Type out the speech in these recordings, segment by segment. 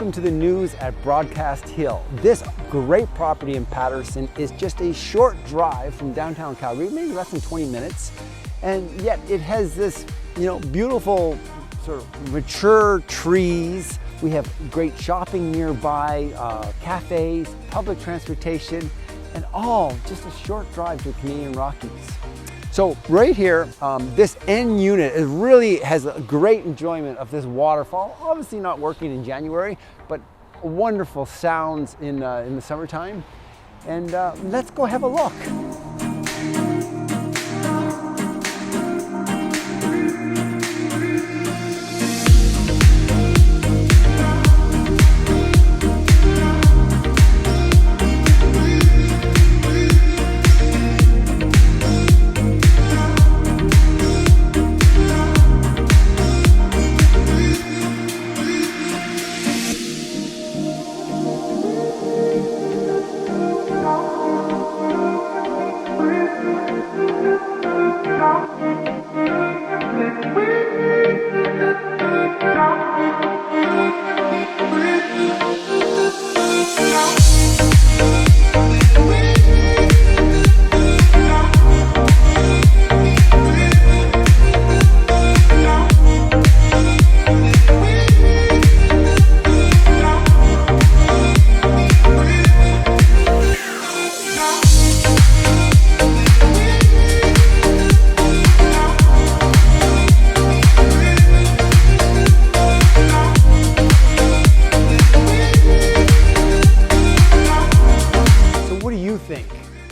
welcome to the Mews at Broadcast Hill. This great property in Patterson is just a short drive from downtown Calgary, maybe less than 20 minutes. And yet it has this, beautiful sort of mature trees. We have great shopping nearby, cafes, public transportation, and all just a short drive to the Canadian Rockies. So right here, this end unit really has a great enjoyment of this waterfall. Obviously not working in January, but wonderful sounds in the summertime. And let's go have a look.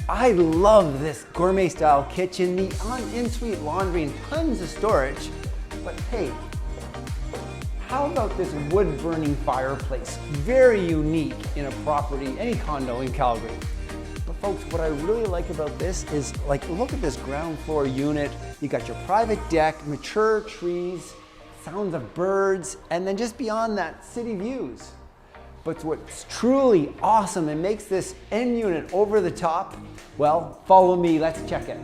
I love this gourmet style kitchen, the in-suite laundry and tons of storage. But hey, how about this wood burning fireplace? Very unique in a property, any condo in Calgary. But folks, what I really like about this is look at this ground floor unit. You got your private deck, mature trees, sounds of birds, and then just beyond that, city views. But what's truly awesome and makes this end unit over the top, well, follow me, let's check it.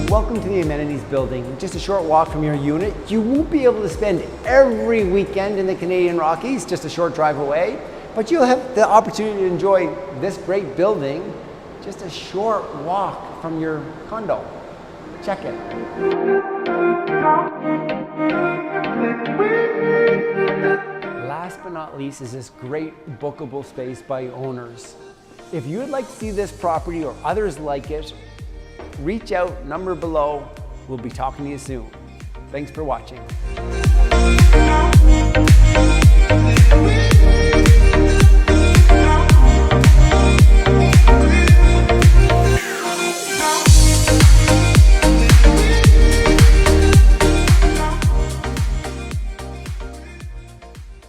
Welcome to the amenities building. Just a short walk from your unit. You won't be able to spend every weekend in the Canadian Rockies, just a short drive away. But you'll have the opportunity to enjoy this great building just a short walk from your condo. Check it. Last but not least is this great bookable space by owners. If you would like to see this property or others like it, reach out, number below. We'll be talking to you soon. Thanks for watching.